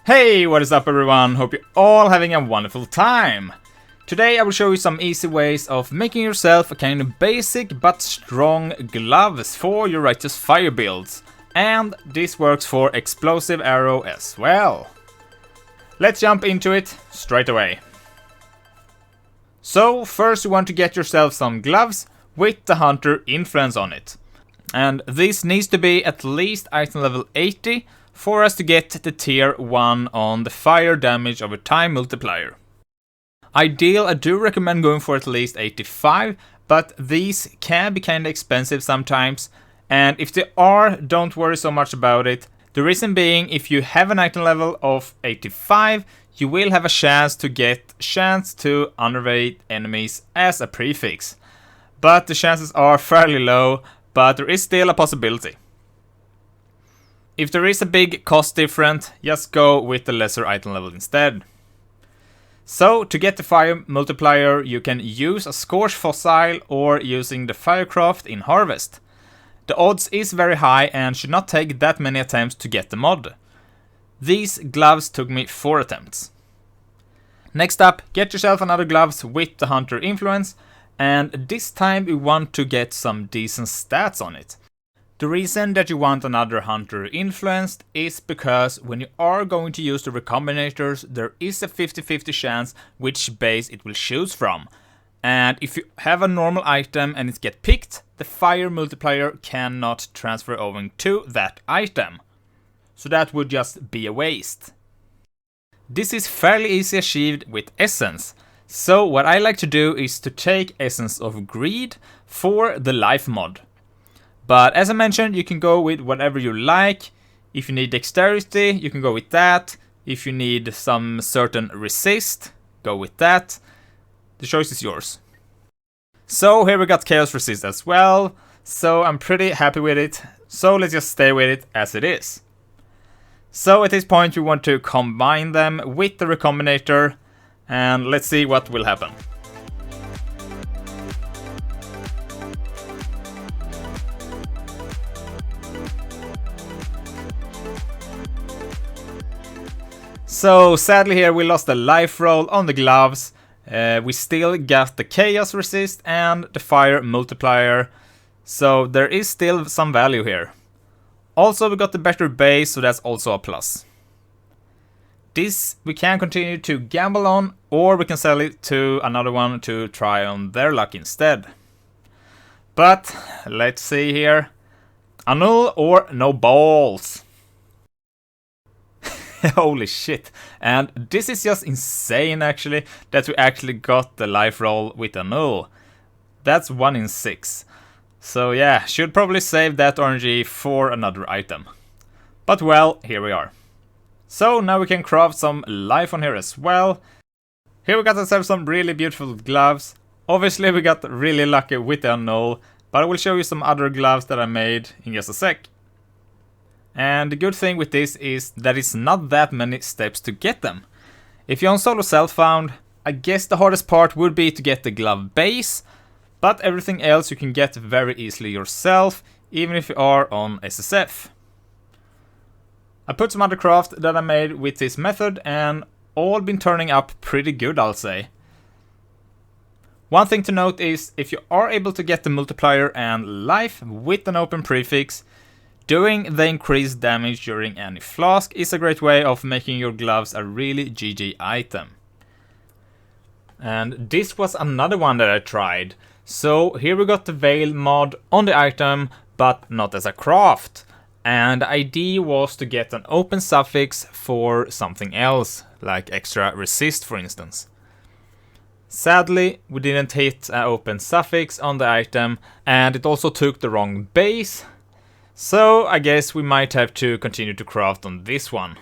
Hey, what is up everyone? Hope you're all having a wonderful time. Today I will show you some easy ways of making yourself a kind of basic but strong gloves for your Rightius fire builds. And this works for explosive arrow as well. Let's jump into it straight away. So first you want to get yourself some gloves with the hunter influence on it. And this needs to be at least item level 80 for us to get the tier 1 on the fire damage over time multiplier. Ideal, I do recommend going for at least 85, but these can be kinda expensive sometimes, and if they are, don't worry so much about it. The reason being, if you have an item level of 85, you will have a chance to underrate enemies as a prefix. But the chances are fairly low, but there is still a possibility. If there is a big cost difference, just go with the lesser item level instead. So, to get the fire multiplier, you can use a scorch fossil or using the firecraft in harvest. The odds is very high and should not take that many attempts to get the mod. These gloves took me 4 attempts. Next up, get yourself another gloves with the hunter influence, and this time you want to get some decent stats on it. The reason that you want another hunter influenced is because when you are going to use the Recombinators, there is a 50-50 chance which base it will choose from. And if you have a normal item and it gets picked, the fire multiplier cannot transfer over to that item. So that would just be a waste. This is fairly easy achieved with Essence. So what I like to do is to take Essence of Greed for the life mod. But as I mentioned, you can go with whatever you like. If you need dexterity, you can go with that. If you need some certain resist, go with that. The choice is yours. So here we got chaos resist as well. So I'm pretty happy with it. So let's just stay with it as it is. So at this point we want to combine them with the Recombinator. And let's see what will happen. So sadly here we lost the life roll on the gloves. We still got the chaos resist and the fire multiplier. So there is still some value here. Also we got the better base, so that's also a plus. This we can continue to gamble on, or we can sell it to another one to try on their luck instead. But let's see here. Annul or no balls. Holy shit. And this is just insane actually, that we actually got the life roll with a null. That's 1 in 6. So yeah, should probably save that RNG for another item. But well, here we are. So now we can craft some life on here as well. Here we got ourselves some really beautiful gloves. Obviously we got really lucky with the null, but I will show you some other gloves that I made in just a sec. And the good thing with this is that it's not that many steps to get them. If you're on solo self-found, I guess the hardest part would be to get the glove base, but everything else you can get very easily yourself, even if you are on SSF. I put some other craft that I made with this method and all been turning up pretty good, I'll say. One thing to note is if you are able to get the multiplier and life with an open prefix, doing the increased damage during any flask is a great way of making your gloves a really GG item. And this was another one that I tried. So here we got the Veil mod on the item, but not as a craft. And the idea was to get an open suffix for something else, like extra resist for instance. Sadly, we didn't hit an open suffix on the item, and it also took the wrong base. So I guess we might have to continue to craft on this one.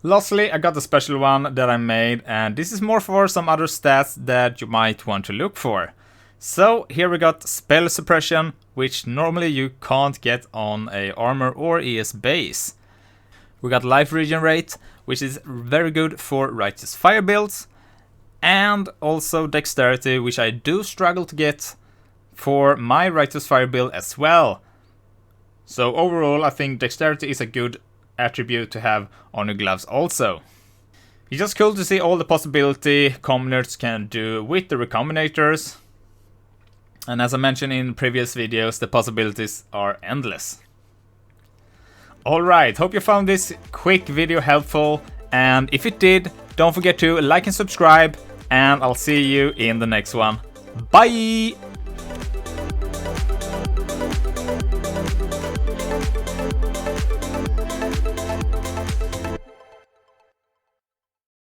Lastly, I got a special one that I made, and this is more for some other stats that you might want to look for. So here we got spell suppression, which normally you can't get on a armor or ES base. We got life regenerate, which is very good for Rightius fire builds, and also dexterity, which I do struggle to get. for my Rightius Fire build as well. So overall, I think dexterity is a good attribute to have on your gloves also. It's just cool to see all the possibility Recombinators can do with the Recombinators. And as I mentioned in previous videos, the possibilities are endless. Alright, hope you found this quick video helpful, and if it did, don't forget to like and subscribe, and I'll see you in the next one. Bye!